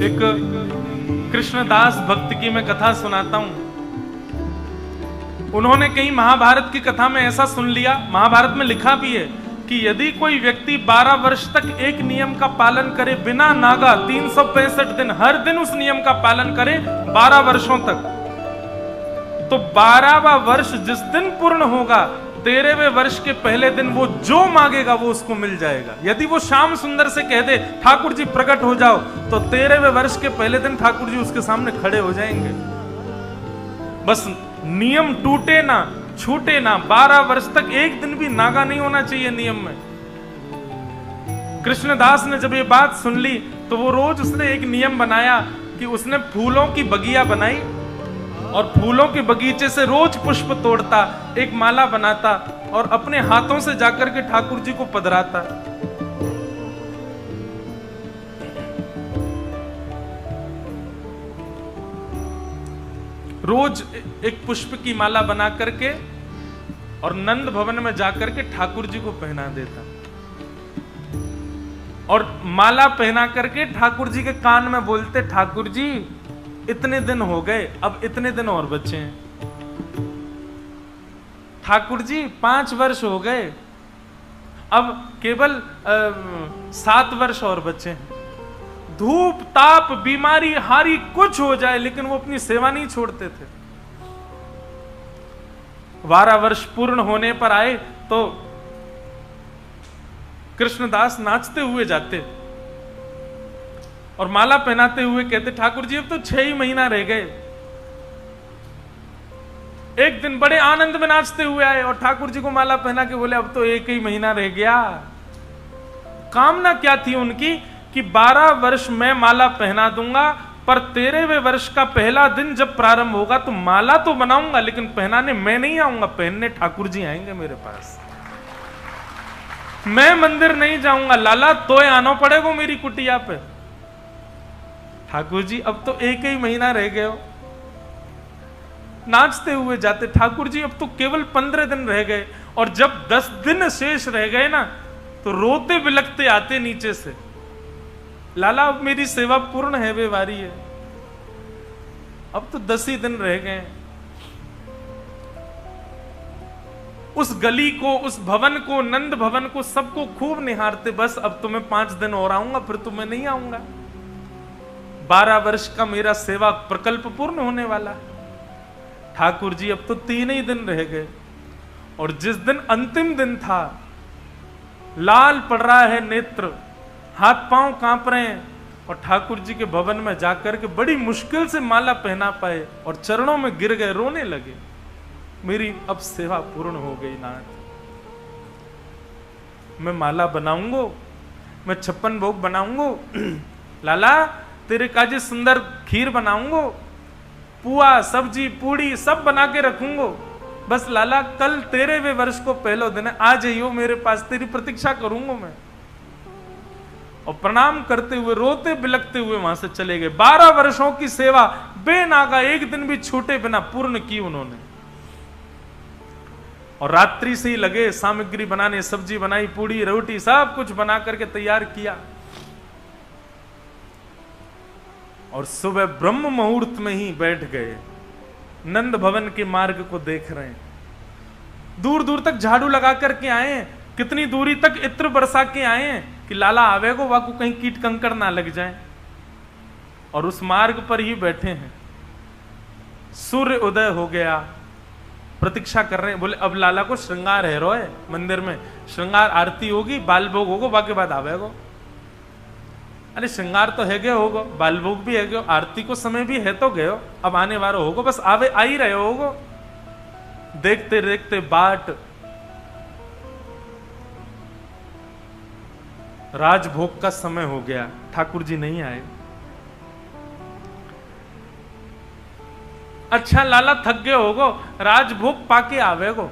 एक कृष्णदास भक्त की मैं कथा सुनाता हूं। उन्होंने कहीं महाभारत की कथा में ऐसा सुन लिया, महाभारत में लिखा भी है कि यदि कोई व्यक्ति 12 वर्ष तक एक नियम का पालन करे बिना नागा, 365 दिन, हर दिन उस नियम का पालन करे 12 वर्षों तक, तो 12वां वर्ष जिस दिन पूर्ण होगा, 13वें वर्ष के पहले दिन वो जो मांगेगा वो उसको मिल जाएगा। यदि वो श्याम सुंदर से कह दे ठाकुर जी प्रकट हो जाओ, तो 13वें वर्ष के पहले दिन ठाकुर जी उसके सामने खड़े हो जाएंगे। बस नियम टूटे ना, छूटे ना, 12 वर्ष तक एक दिन भी नागा नहीं होना चाहिए नियम में। कृष्णदास ने जब ये बात सुन ली तो वो रोज उसने एक नियम बनाया कि उसने फूलों की बगिया बनाई और फूलों के बगीचे से रोज पुष्प तोड़ता, एक माला बनाता और अपने हाथों से जाकर के ठाकुर जी को पधराता। रोज एक पुष्प की माला बना करके और नंद भवन में जाकर के ठाकुर जी को पहना देता और माला पहना करके ठाकुर जी के कान में बोलते, ठाकुर जी इतने दिन हो गए, अब इतने दिन और बचे हैं। ठाकुर जी 5 वर्ष हो गए, अब केवल 7 वर्ष और बचे हैं। धूप ताप बीमारी हारी कुछ हो जाए, लेकिन वो अपनी सेवा नहीं छोड़ते थे। 12 वर्ष पूर्ण होने पर आए तो कृष्णदास नाचते हुए जाते और माला पहनाते हुए कहते, ठाकुर जी अब तो 6 ही महीना रह गए। एक दिन बड़े आनंद में नाचते हुए आए और ठाकुर जी को माला पहना के बोले, अब तो 1 ही महीना रह गया। कामना क्या थी उनकी कि 12 वर्ष में माला पहना दूंगा, पर 13वें वर्ष का पहला दिन जब प्रारंभ होगा तो माला तो बनाऊंगा, लेकिन पहनाने मैं नहीं आऊंगा, पहनने ठाकुर जी आएंगे मेरे पास। मैं मंदिर नहीं जाऊंगा, लाला तोय आना पड़ेगा मेरी कुटिया पे। ठाकुर जी अब तो 1 ही महीना रह गए हो। नाचते हुए जाते, ठाकुर जी अब तो केवल 15 दिन रह गए। और जब 10 दिन शेष रह गए ना, तो रोते बिलखते आते नीचे से, लाला अब मेरी सेवा पूर्ण है, बेवारी है, अब तो 10 ही दिन रह गए। उस गली को, उस भवन को, नंद भवन को, सबको खूब निहारते, बस अब तो मैं 5 दिन और आऊंगा, फिर तो मैं नहीं आऊंगा। 12 वर्ष का मेरा सेवा प्रकल्प पूर्ण होने वाला। ठाकुर जी अब तो 3 ही दिन रह गए और जिस दिन अंतिम दिन था, लाल पड़ रहा है नेत्र, हाथ पांव कांप रहे हैं और ठाकुर जी के भवन में जाकर के बड़ी मुश्किल से माला पहना पाए और चरणों में गिर गए, रोने लगे, मेरी अब सेवा पूर्ण हो गई नाथ। मैं माला बनाऊंगो, मैं 56 भोग बनाऊंगो, लाला तेरे काजे सुंदर खीर बनाऊंगो, पुआ सब्जी पूड़ी सब बना के रखूंगो, बस लाला कल 13वें वर्ष को पहला दिन है, आ जाइयो मेरे पास, तेरी प्रतीक्षा करूंगा मैं। और प्रणाम करते हुए रोते बिलखते हुए वहां से चले गए। 12 वर्षों की सेवा बेनागा, एक दिन भी छूटे बिना पूर्ण की उन्होंने। और रात्रि से ही लगे सामग्री बनाने, सब्जी बनाई, पूड़ी रोटी सब कुछ बना करके तैयार किया और सुबह ब्रह्म मुहूर्त में ही बैठ गए। नंद भवन के मार्ग को देख रहे हैं, दूर दूर तक झाड़ू लगा करके आए हैं, कितनी दूरी तक इत्र बरसा के आए हैं कि लाला आवेगो वाकू कहीं कीट कंकड़ ना लग जाए, और उस मार्ग पर ही बैठे हैं। सूर्य उदय हो गया, प्रतीक्षा कर रहे हैं, बोले अब लाला को श्रृंगार है रोए, मंदिर में श्रृंगार आरती होगी, बाल भोग होगो, बाकी बाद आवेगो। अरे श्रृंगार तो है गए होगो, बाल भोग भी है गयो, आरती को समय भी है तो गयो, अब आने वाला होगो, बस आवे आ ही रहे होगो। देखते देखते बाट राजभोग का समय हो गया, ठाकुर जी नहीं आए। अच्छा लाला थक गए होगो, राजभोग पाके आवेगो।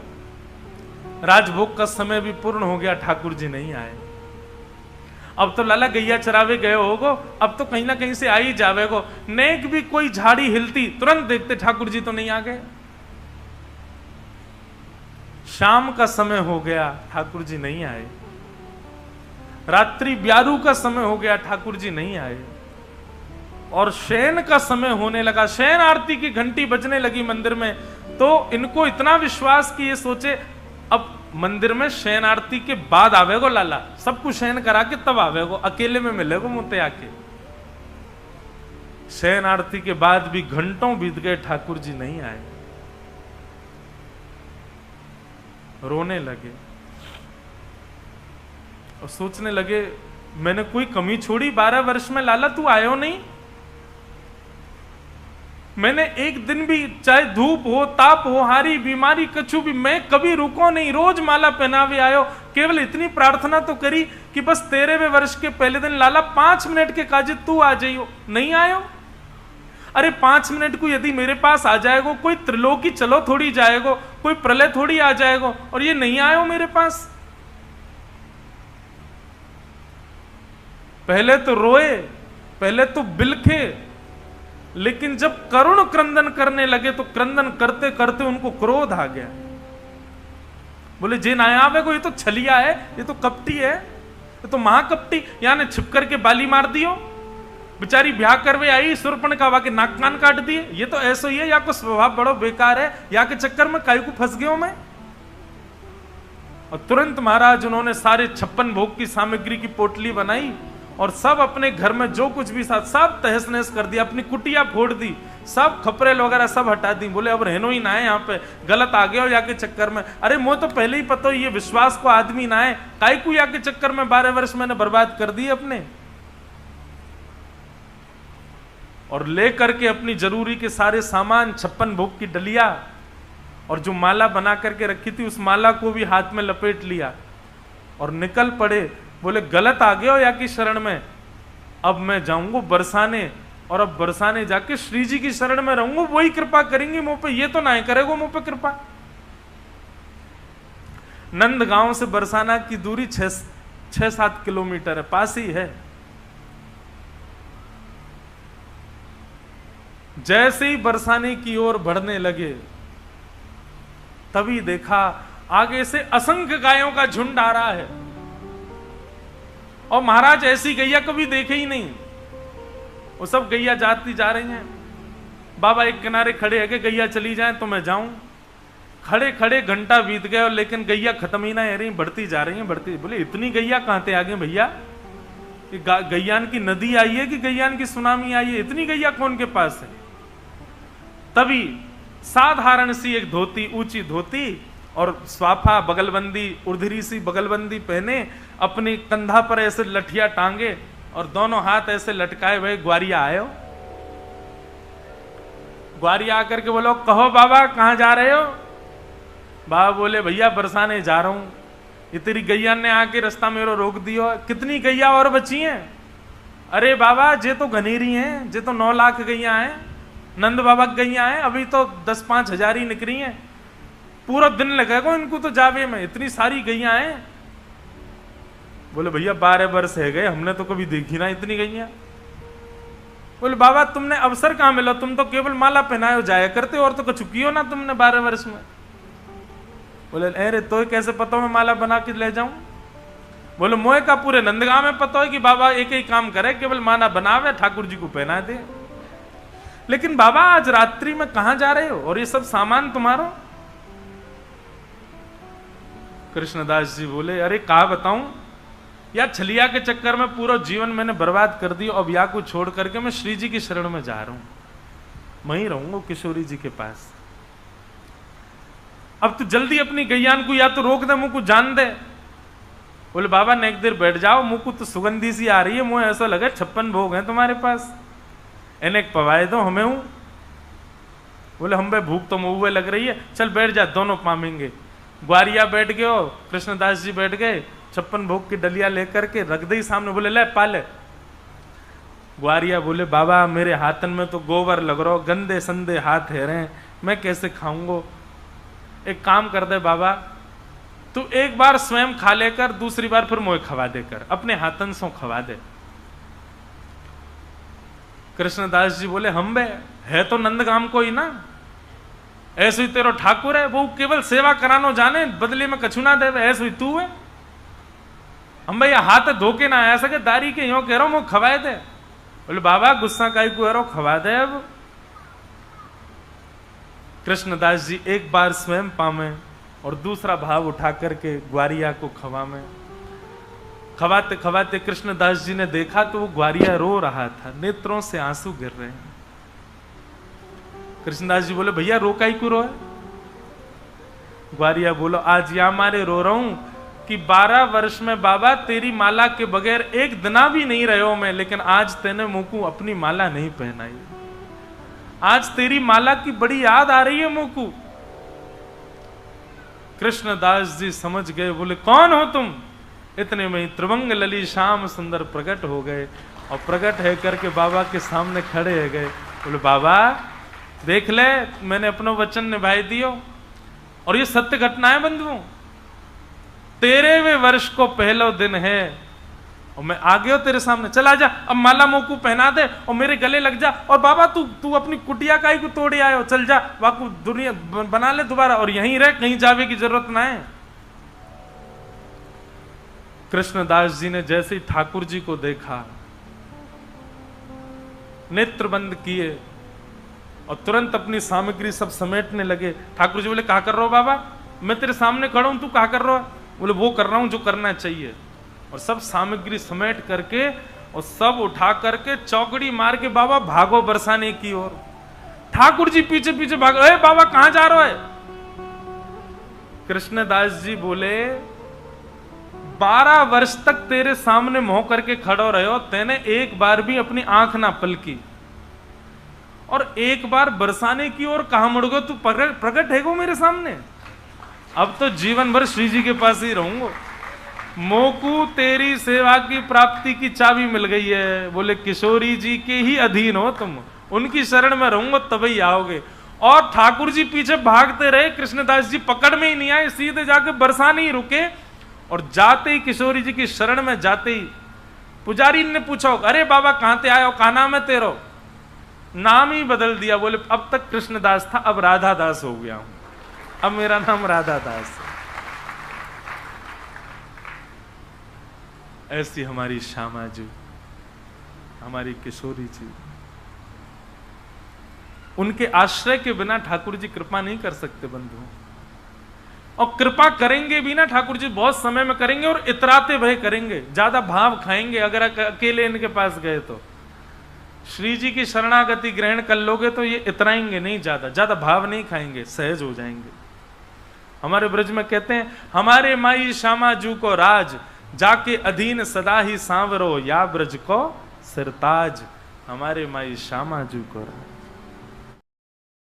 राजभोग का समय भी पूर्ण हो गया, ठाकुर जी नहीं आए। अब तो लाला गैया चरावे गए होगो, अब तो कहीं ना कहीं से आ ही जावेगो। नेक भी कोई झाड़ी हिलती, तुरंत देखते ठाकुर जी तो नहीं आ गए। शाम का समय हो गया, ठाकुर जी नहीं आए। रात्रि ब्यारू का समय हो गया, ठाकुर जी नहीं आए। और शयन का समय होने लगा, शयन आरती की घंटी बजने लगी मंदिर में, तो इनको इतना विश्वास कि ये सोचे अब मंदिर में शयन आरती के बाद आवेगो लाला, सब कुछ शयन करा के तब आवेगो, अकेले में मिलेगो मुझे आके। शयन आरती के बाद भी घंटों बीत गए, ठाकुर जी नहीं आए। रोने लगे और सोचने लगे मैंने कोई कमी छोड़ी 12 वर्ष में, लाला तू आयो नहीं। मैंने एक दिन भी, चाहे धूप हो ताप हो हारी बीमारी कछु भी, मैं कभी रुको नहीं, रोज माला पहनावे आयो। केवल इतनी प्रार्थना तो करी कि बस 13वें वर्ष के पहले दिन लाला 5 मिनट के काजे तू आ जाइयो, नहीं आयो। अरे 5 मिनट को यदि मेरे पास आ जाएगो, कोई त्रिलोकी चलो थोड़ी जाएगो, कोई प्रलय थोड़ी आ जाएगो, और ये नहीं आयो मेरे पास। पहले तो रोए, पहले तो बिलखे, लेकिन जब करुण क्रंदन करने लगे तो क्रंदन करते करते उनको क्रोध आ गया। बोले जे ना आवे को, ये तो छलिया है, ये तो कपटी है, ये तो महाकपटी, यहाँ ने छिप करके बाली मार दियो, बेचारी ब्याह करवे आई सुरपण का वाके नाक कान काट दिए, ये तो ऐसा ही है, या को स्वभाव बड़ो बेकार है, या के चक्कर में काई को फंस गयो मैं। और तुरंत महाराज उन्होंने सारे 56 भोग की सामग्री की पोटली बनाई और सब अपने घर में जो कुछ भी साथ सब तहस नहस कर दिया, अपनी कुटिया फोड़ दी, सब खपरेल वगैरह सब हटा दी। बोले अब रहनो ही ना है यहाँ पे, गलत आ गए हो जाके चक्कर में। अरे मुझे तो पहले ही पता हो ये विश्वास को आदमी ना है, काई को या के चक्कर में 12 वर्ष मैंने बर्बाद कर दिए अपने। और ले करके अपनी जरूरी के सारे सामान, 56 भोग की डलिया और जो माला बना करके रखी थी उस माला को भी हाथ में लपेट लिया और निकल पड़े। बोले गलत आ गए हो या की शरण में, अब मैं जाऊंगा बरसाने, और अब बरसाने जाके श्री जी की शरण में रहूंगा, वही कृपा करेंगे मुंह पे, ये तो ना करेगो मुंह पे कृपा। नंदगांव से बरसाना की दूरी 6-7 किलोमीटर है, पास ही है। जैसे ही बरसाने की ओर बढ़ने लगे तभी देखा आगे से असंख्य गायों का झुंड आ रहा है, और महाराज ऐसी गैया कभी देखे ही नहीं। वो सब गैया जाती जा रही हैं, बाबा एक किनारे खड़े है कि गैया चली जाए तो मैं जाऊं। खड़े खड़े घंटा बीत गए और लेकिन गैया खत्म ही ना हो रही, बढ़ती जा रही हैं, बढ़ती। बोले इतनी गैया कहां से आ गई भैया, गैयान की नदी आई है कि गैयान की सुनामी आई है, इतनी गैया कौन के पास है। तभी साधारण सी एक धोती, ऊंची धोती और स्वाफा बगलबंदी, उर्धरी सी बगलबंदी पहने, अपनी कंधा पर ऐसे लठिया टांगे और दोनों हाथ ऐसे लटकाए हुए ग्वारिया आयो। ग्वारिया आकर के बोलो कहो बाबा कहां जा रहे हो। बाबा बोले भैया बरसाने जा रहा हूं। ये तेरी गैया ने आके रास्ता मेरे रोक दियो। कितनी गैया और बची हैं? अरे बाबा जे तो घनेरी हैं, जे तो 9 लाख गैया हैं, नंद बाबा की गैया हैं, अभी तो 10-5 हजार ही निकली हैं, पूरा दिन लगेगा इनको तो जावे में, इतनी सारी गैया हैं। बोले भैया 12 वर्ष है गए, हमने तो कभी देखी ना इतनी गैया। बोले बाबा तुमने अवसर कहां मिला, तुम तो केवल माला पहनाए हो जाया करते, और तो कुछ कियो ना तुमने 12 वर्ष में। बोले अरे तो कैसे पता मैं माला बना के ले जाऊं। बोले मोए का पूरे नंदगांव में पता है कि बाबा एक ही काम करे, केवल माला बनावे ठाकुर जी को पहना दे। लेकिन बाबा आज रात्रि में कहां जा रहे हो और ये सब सामान तुम्हारा? कृष्णदास जी बोले अरे कहा बताऊं या छलिया के चक्कर में पूरा जीवन मैंने बर्बाद कर दिया, अब या को छोड़ करके मैं श्री जी की शरण में जा रहा हूं, वहीं रहूंगा किशोरी जी के पास। अब तू जल्दी अपनी गैयान को या तो रोक दे, मुंह को जान दे। बोले बाबा नेक देर बैठ जाओ, मुंह को तो सुगंधी सी आ रही है, मुंह ऐसा लगे 56 भोग हैं तुम्हारे पास, इन्हें पवाए दो हमें हूं। बोले हम भाई भूख तो मुंह लग रही है, चल बैठ जा, दोनों पामेंगे। ग्वारिया बैठ गए हो, कृष्णदास जी बैठ गए, 56 भोग की डलिया लेकर के रख दी सामने। बोले ले पाले। ग्वारिया बोले बाबा मेरे हाथन में तो गोबर लग रहा, गंदे संदे हाथ है रहे, मैं कैसे खाऊंगा। एक काम कर दे बाबा, तू एक बार स्वयं खा लेकर, दूसरी बार फिर मोए खवा देकर, अपने हाथन से खवा दे। कृष्णदास जी बोले हम बे है तो नंदगाम को ही ना, ऐसे ही तेरो ठाकुर है, वो केवल सेवा करानो जाने, बदले में कछु ना दे, ऐसे ही तू है। हम भैया हाथ धोके ना आया सके, दारी के यो कह रहा हूं खवाए दे। बोले बाबा गुस्सा काई को रो, खवा दे अब। कृष्णदास जी एक बार स्वयं पामे और दूसरा भाव उठा करके ग्वारिया को खवामे। खवाते खवाते कृष्णदास जी ने देखा तो वो ग्वारिया रो रहा था, नेत्रों से आंसू गिर रहे हैं। कृष्णदास जी बोले भैया रो काई को रो है? ग्वारिया बोलो आज या मारे रो रहा हूं कि 12 वर्ष में बाबा तेरी माला के बगैर एक दिना भी नहीं रहे हो मैं, लेकिन आज तेने मुझको अपनी माला नहीं पहनाई। आज तेरी माला की बड़ी याद आ रही है मुझको। कृष्णदास जी समझ गए, बोले कौन हो तुम? इतने में ही त्रिभंग लली श्याम सुंदर प्रकट हो गए और प्रकट है करके बाबा के सामने खड़े हो गए। बोले बाबा देख ले, मैंने अपना वचन निभाई दियो और ये सत्य घटना है बंधुओं। 13वें वर्ष को पहला दिन है और मैं आ गया तेरे सामने, चला जा अब माला मोकू पहना दे और मेरे गले लग जा। और बाबा तू अपनी कुटिया काई को तोड़े आयो, चल जा वाकू दुनिया बना ले दोबारा और यहीं रह, कहीं जावे की जरूरत ना है। कृष्णदास जी ने जैसे ही ठाकुर जी को देखा, नेत्र बंद किए और तुरंत अपनी सामग्री सब समेटने लगे। ठाकुर जी बोले क्या कर रहे हो बाबा? मैं तेरे सामने खड़ा हूं, तू क्या कर रहा है? बोले वो कर रहा हूं जो करना चाहिए। और सब सामग्री समेट करके और सब उठा करके चौकड़ी मार के बाबा भागो बरसाने की ओर। ठाकुर जी पीछे पीछे भागो, ए बाबा कहां जा रहे हो? कृष्णदास जी बोले 12 वर्ष तक तेरे सामने मोह करके खड़ो रहो, तेने एक बार भी अपनी आंख ना पलकी और एक बार बरसाने की ओर कहां मुड़ गो? तू प्रकट है गो मेरे सामने। अब तो जीवन भर श्री जी के पास ही रहूंगा। मोकू तेरी सेवा की प्राप्ति की चाबी मिल गई है। बोले किशोरी जी के ही अधीन हो तुम, उनकी शरण में रहूंगा तभी आओगे। और ठाकुर जी पीछे भागते रहे, कृष्णदास जी पकड़ में ही नहीं आए, सीधे जाके बरसाने ही रुके। और जाते ही किशोरी जी की शरण में जाते ही पुजारी ने पूछा, अरे बाबा कहां ते आयो, का नाम है तेरो? नाम ही बदल दिया। बोले अब तक कृष्णदास था, अब राधा दास हो गया हूं, अब मेरा नाम राधा दास है। ऐसी हमारी श्यामा जी, हमारी किशोरी जी, उनके आश्रय के बिना ठाकुर जी कृपा नहीं कर सकते बंधु। और कृपा करेंगे भी ना ठाकुर जी बहुत समय में करेंगे और इतराते भय करेंगे, ज्यादा भाव खाएंगे। अगर अकेले इनके पास गए तो श्री जी की शरणागति ग्रहण कर लोगे तो ये इतराएंगे नहीं, ज्यादा भाव नहीं खाएंगे, सहज हो जाएंगे। हमारे ब्रज में कहते हैं, हमारे माई श्यामा जू को राज, जाके अधीन सदा ही सांवरो, या ब्रज को सिरताज। हमारे माई श्यामा जू को राज।